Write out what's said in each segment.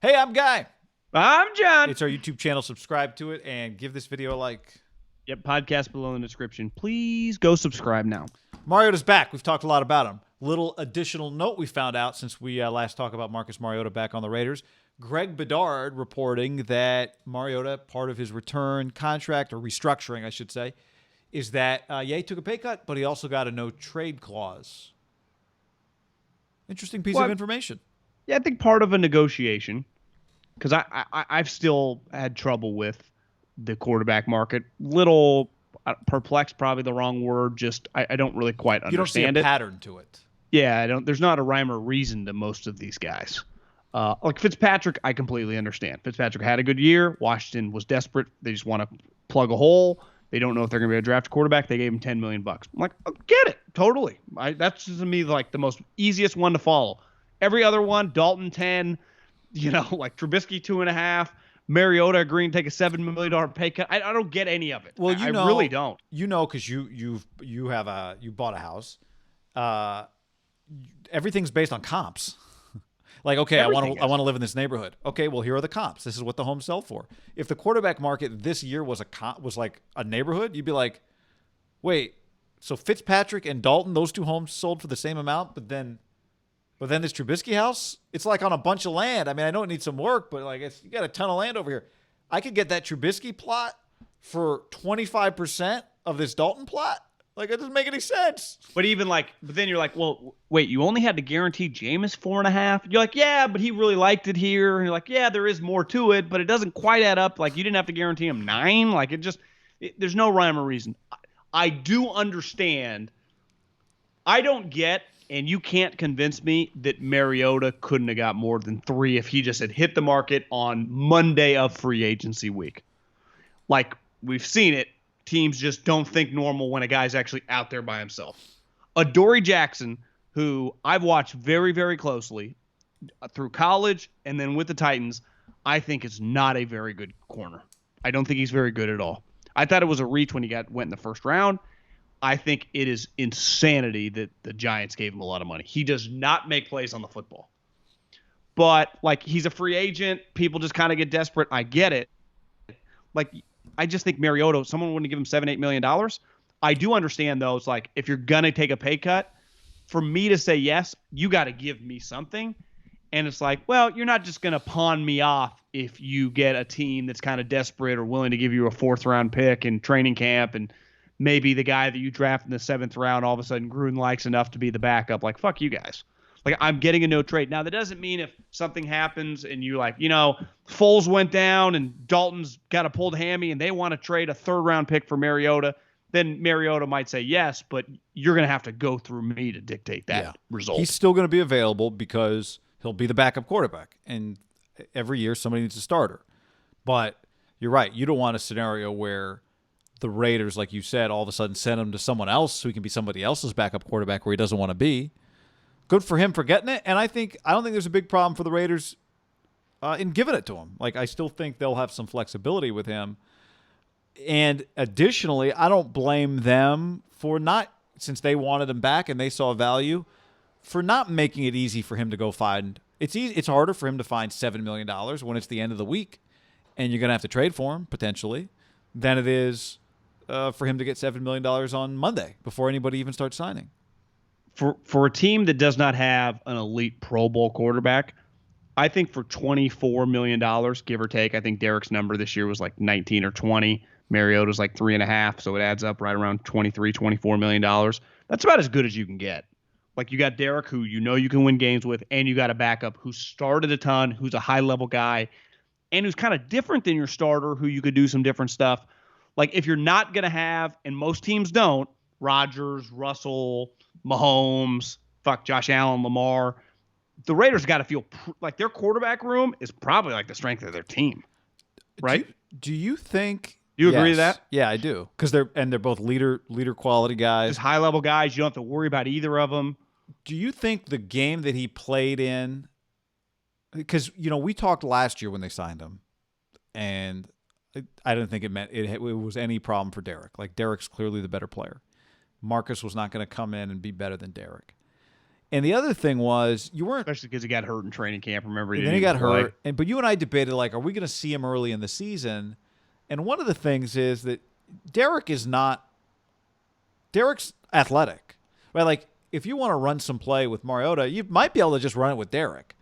Hey, I'm Guy. I'm John. It's our YouTube channel. Subscribe to it and give this video a like. Yep, podcast below in the description. Please go subscribe now. Mariota's back. We've talked a lot about him. Little additional note we found out since we last talked about Marcus Mariota back on the Raiders. Greg Bedard reporting that Mariota, part of his return contract, or restructuring, I should say, is that, he took a pay cut, but he also got a no-trade clause. Interesting piece of information. Yeah, I think part of a negotiation, because I've still had trouble with the quarterback market. Little perplexed, probably the wrong word. Just I don't really quite understand it. You don't see a pattern to it. Yeah, I don't. There's not a rhyme or reason to most of these guys. Like Fitzpatrick, I completely understand. Fitzpatrick had a good year. Washington was desperate. They just want to plug a hole. They don't know if they're going to be a draft quarterback. They gave him $10 million. I'm like, oh, get it, totally. That's to me like the most easiest one to follow. Every other one, Dalton 10, like Trubisky 2.5, Mariota agreeing to take a $7 million pay cut. I don't get any of it. Well, I really don't. Because you bought a house. Everything's based on comps. Like, okay, I want to live in this neighborhood. Okay, well, here are the comps. This is what the homes sell for. If the quarterback market this year was like a neighborhood, you'd be like, wait, so Fitzpatrick and Dalton, those two homes sold for the same amount, but then this Trubisky house, it's like on a bunch of land. I mean, I know it needs some work, but like you got a ton of land over here. I could get that Trubisky plot for 25% of this Dalton plot. Like, it doesn't make any sense. But then you're like, well, wait, you only had to guarantee Jameis 4.5. You're like, yeah, but he really liked it here. And you're like, yeah, there is more to it, but it doesn't quite add up. Like, you didn't have to guarantee him 9. Like, there's no rhyme or reason. I do understand. I don't get, and you can't convince me that Mariota couldn't have got more than 3 if he just had hit the market on Monday of free agency week. Like, we've seen it. Teams just don't think normal when a guy's actually out there by himself. Adoree Jackson, who I've watched very, very closely through college and then with the Titans, I think is not a very good corner. I don't think he's very good at all. I thought it was a reach when he went in the first round. I think it is insanity that the Giants gave him a lot of money. He does not make plays on the football. But, like, he's a free agent. People just kind of get desperate. I get it. Like, I just think Mariota, someone wouldn't give him $7-8 million. I do understand, though, it's like if you're going to take a pay cut, for me to say yes, you got to give me something. And it's like, well, you're not just going to pawn me off if you get a team that's kind of desperate or willing to give you a 4th-round pick in training camp, and maybe the guy that you draft in the 7th round all of a sudden Gruden likes enough to be the backup. Like, fuck you guys. Like, I'm getting a no trade. Now, that doesn't mean if something happens and you Foles went down and Dalton's got a pulled hammy and they want to trade a 3rd-round pick for Mariota, then Mariota might say yes, but you're going to have to go through me to dictate that result. He's still going to be available because he'll be the backup quarterback. And every year somebody needs a starter. But you're right. You don't want a scenario where the Raiders, like you said, all of a sudden send him to someone else so he can be somebody else's backup quarterback where he doesn't want to be. Good for him for getting it, and I don't think there's a big problem for the Raiders in giving it to him. Like, I still think they'll have some flexibility with him. And additionally, I don't blame them for not, since they wanted him back and they saw value, for not making it easy for him to go find. It's harder for him to find $7 million when it's the end of the week, and you're going to have to trade for him potentially, than it is for him to get $7 million on Monday before anybody even starts signing. For a team that does not have an elite Pro Bowl quarterback, I think for $24 million, give or take, I think Derek's number this year was like 19 or 20. Mariota's like 3.5, so it adds up right around $23-24 million. That's about as good as you can get. Like, you got Derek, who you can win games with, and you got a backup who started a ton, who's a high-level guy, and who's kind of different than your starter, who you could do some different stuff. Like, if you're not going to have, and most teams don't, Rodgers, Russell, Mahomes, Josh Allen, Lamar, the Raiders got to feel like their quarterback room is probably like the strength of their team, right? Do you think? You agree to that? Yeah, I do, because they're both leader quality guys, just high level guys. You don't have to worry about either of them. Do you think the game that he played in? Because we talked last year when they signed him, and I didn't think it was any problem for Derek. Like, Derek's clearly the better player. Marcus was not going to come in and be better than Derek. And the other thing was you weren't. Especially because he got hurt in training camp. Remember, And then he got hurt. But you and I debated, like, are we going to see him early in the season? And one of the things is that Derek's athletic, right? Like, if you want to run some play with Mariota, you might be able to just run it with Derek.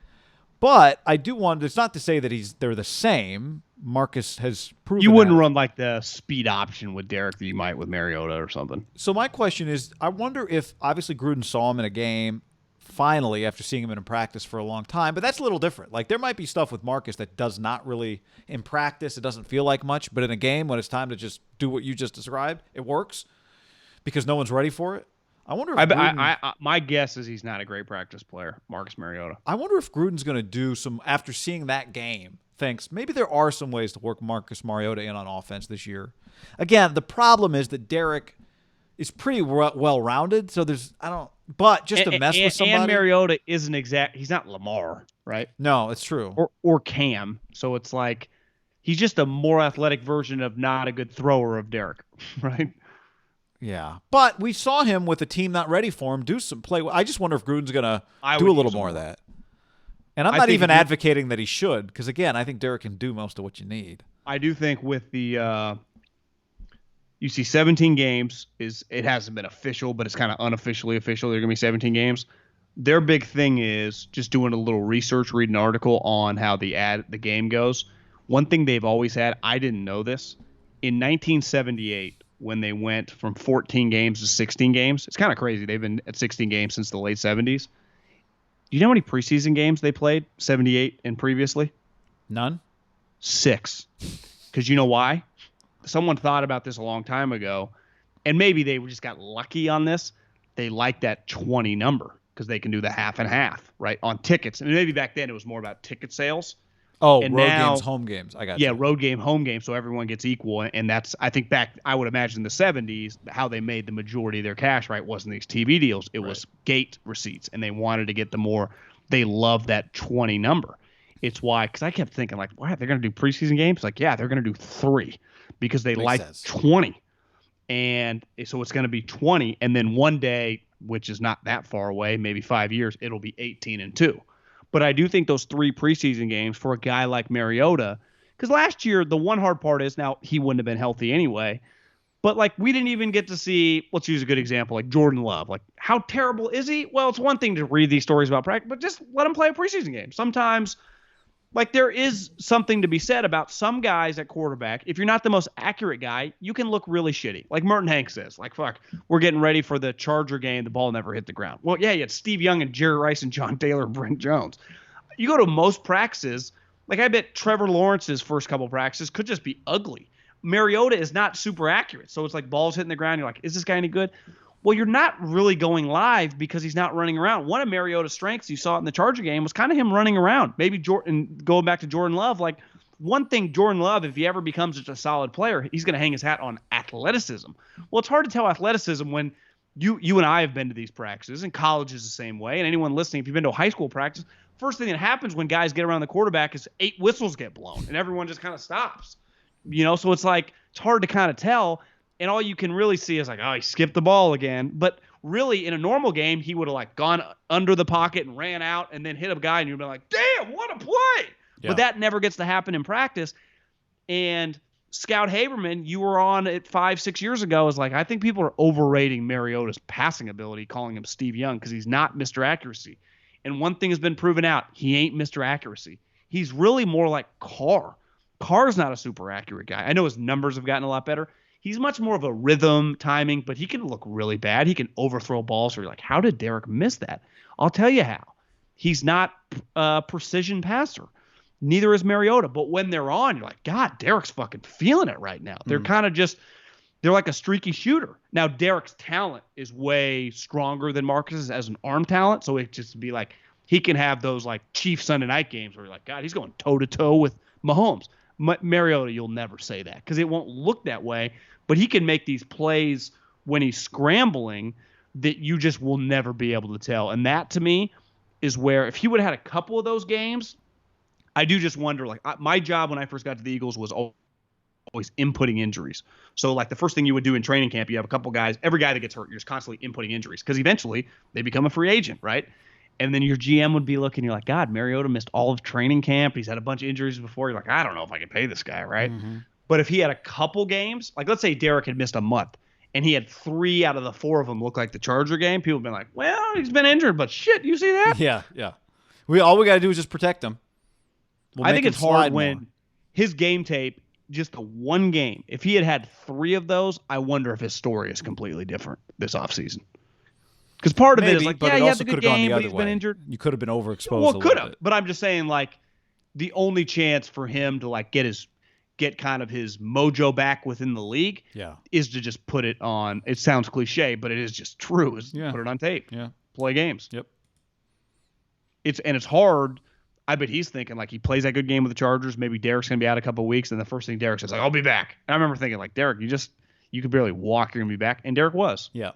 But I do want. It's not to say that they're the same. Marcus has proven you wouldn't that. run like the speed option with Derek that you might with Mariota or something. So my question is, I wonder if obviously Gruden saw him in a game finally after seeing him in practice for a long time, but that's a little different. Like there might be stuff with Marcus that does not really in practice. It doesn't feel like much, but in a game when it's time to just do what you just described, it works because no one's ready for it. I wonder if my guess is he's not a great practice player, Marcus Mariota. I wonder if Gruden's going to do some after seeing that game. Thinks maybe there are some ways to work Marcus Mariota in on offense this year. Again, the problem is that Derek is pretty well-rounded, so but just to mess with somebody. And Mariota isn't he's not Lamar, right? No, it's true. Or Cam. So it's like he's just a more athletic version of not a good thrower of Derek, right? Yeah. But we saw him with a team not ready for him do some play. I just wonder if Gruden's going to do a little more of that. And I'm not even advocating that he should, because, again, I think Derek can do most of what you need. I do think with the you see 17 games, it hasn't been official, but it's kind of unofficially official. There are going to be 17 games. Their big thing is just doing a little research, reading an article on how the game goes. One thing they've always had, I didn't know this, in 1978, when they went from 14 games to 16 games, it's kind of crazy. They've been at 16 games since the late 70s. Do you know how many preseason games they played? 78 and previously? None. 6. Because you know why? Someone thought about this a long time ago, and maybe they just got lucky on this. They like that 20 number because they can do the half and half, right, on tickets. And maybe back then it was more about ticket sales. Oh, and road games, home games. I got you. Yeah, road game, home game, so everyone gets equal. And that's, I think I would imagine the 70s, how they made the majority of their cash, right, wasn't these TV deals. It was gate receipts, and they wanted to get they love that 20 number. It's why, because I kept thinking, like, wow, they're going to do preseason games? Like, yeah, they're going to do 3 because they like 20. And so it's going to be 20. And then one day, which is not that far away, maybe 5 years, it'll be 18-2. But I do think those 3 preseason games for a guy like Mariota, because last year, the one hard part is now he wouldn't have been healthy anyway. But, like, we didn't even get to see, let's use a good example, like Jordan Love. Like, how terrible is he? Well, it's one thing to read these stories about practice, but just let him play a preseason game. Sometimes, like, there is something to be said about some guys at quarterback. If you're not the most accurate guy, you can look really shitty. Like Merton Hanks says, like, fuck, we're getting ready for the Charger game. The ball never hit the ground. Well, yeah, you had Steve Young and Jerry Rice and John Taylor and Brent Jones. You go to most practices, like I bet Trevor Lawrence's first couple practices could just be ugly. Mariota is not super accurate. So it's like balls hitting the ground. You're like, is this guy any good? Well, you're not really going live because he's not running around. One of Mariota's strengths, you saw it in the Charger game, was kind of him running around. Maybe going back to Jordan Love, like one thing Jordan Love, if he ever becomes just a solid player, he's going to hang his hat on athleticism. Well, it's hard to tell athleticism when you and I have been to these practices, and college is the same way. And anyone listening, if you've been to a high school practice, first thing that happens when guys get around the quarterback is 8 whistles get blown, and everyone just kind of stops. You know, so it's like it's hard to kind of tell. And all you can really see is like, oh, he skipped the ball again. But really, in a normal game, he would have like gone under the pocket and ran out and then hit a guy, and you'd be like, damn, what a play. Yeah. But that never gets to happen in practice. And Scout Haberman, you were on it 5-6 years ago, is like, I think people are overrating Mariota's passing ability, calling him Steve Young, because he's not Mr. Accuracy. And one thing has been proven out, he ain't Mr. Accuracy. He's really more like Carr. Carr's not a super accurate guy. I know his numbers have gotten a lot better. He's much more of a rhythm, timing, but he can look really bad. He can overthrow balls. So you're like, how did Derek miss that? I'll tell you how. He's not a precision passer. Neither is Mariota. But when they're on, you're like, God, Derek's fucking feeling it right now. They're kind of just, they're like a streaky shooter. Now, Derek's talent is way stronger than Marcus's as an arm talent. So it just be like, he can have those like Chiefs Sunday night games where you're like, God, he's going toe-to-toe with Mahomes. Mariota, you'll never say that because it won't look that way. But he can make these plays when he's scrambling that you just will never be able to tell. And that, to me, is where if he would have had a couple of those games, I do just wonder, like, my job when I first got to the Eagles was always inputting injuries. So like the first thing you would do in training camp, you have a couple guys, every guy that gets hurt, you're just constantly inputting injuries because eventually they become a free agent, right? And then your GM would be looking, you're like, God, Mariota missed all of training camp. He's had a bunch of injuries before. You're like, I don't know if I can pay this guy, right? Mm-hmm. But if he had a couple games, like let's say Derek had missed a month and he had 3 out of the 4 of them look like the Charger game, people have been like, well, he's been injured, but shit, you see that? Yeah, yeah. All we got to do is just protect him. I think it's hard when his game tape, just the one game, if he had 3 of those, I wonder if his story is completely different this offseason. Because part of it is like, but yeah, it he had also the could good have gone game, the but other he's way. been injured. You could have been overexposed. Well, a could little have. bit. But I'm just saying, like, the only chance for him to like get kind of his mojo back within the league, is to just put it on. It sounds cliche, but it is just true. Is put it on tape. Yeah. Play games. Yep. It's hard. I bet he's thinking like he plays that good game with the Chargers. Maybe Derek's gonna be out a couple of weeks, and the first thing Derek says like, I'll be back. And I remember thinking like, Derek, you could barely walk. You're gonna be back, and Derek was. Yeah.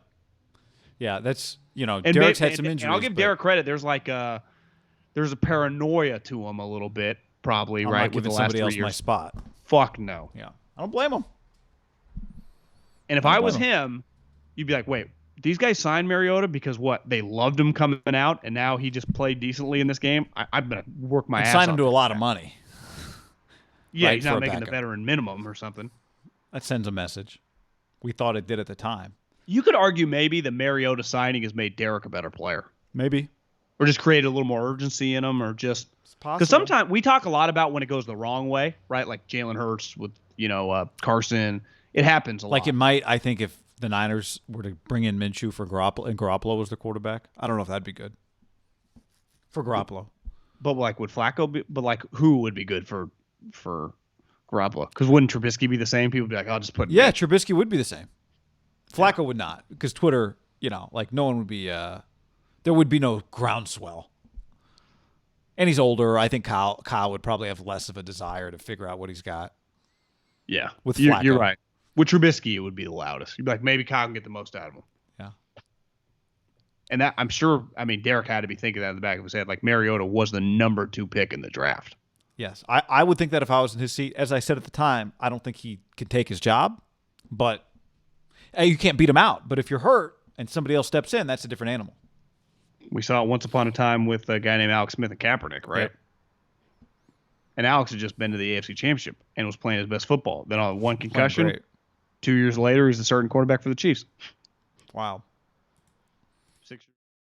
Yeah, that's And Derek's had some injuries. And I'll give Derek credit. There's like there's a paranoia to him a little bit, probably, I'm right? not With the giving last somebody 3 else years. my spot. Fuck no. Yeah, I don't blame him. And if I was him, you'd be like, wait, these guys signed Mariota because what? They loved him coming out, and now he just played decently in this game. I'm gonna work my ass off. Sign him to a lot of money. Yeah, right, he's not making the veteran minimum or something. That sends a message. We thought it did at the time. You could argue maybe the Mariota signing has made Derek a better player. Maybe. Or just created a little more urgency in him, or just because possible. sometimes we talk a lot about when it goes the wrong way, right? Like Jalen Hurts with Carson. It happens a lot. Like it might. I think if the Niners were to bring in Minshew for Garoppolo and Garoppolo was the quarterback, I don't know if that'd be good for Garoppolo. But like, would Flacco be? But like, who would be good for Garoppolo? Because wouldn't Trubisky be the same? People would be like, I'll just put. Yeah, Trubisky would be the same. Flacco would not, because Twitter, like no one would be. There would be no groundswell. And he's older. I think Kyle would probably have less of a desire to figure out what he's got. Yeah, with Flacco. You're right. With Trubisky, it would be the loudest. You'd be like, maybe Kyle can get the most out of him. Yeah. And that, I'm sure, Derek had to be thinking that in the back of his head. Like, Mariota was the number 2 pick in the draft. Yes. I would think that if I was in his seat, as I said at the time, I don't think he could take his job. But you can't beat him out. But if you're hurt and somebody else steps in, that's a different animal. We saw it once upon a time with a guy named Alex Smith and Kaepernick, right? Yep. And Alex had just been to the AFC Championship and was playing his best football. Then on one concussion, 2 years later, he's the starting quarterback for the Chiefs. Wow.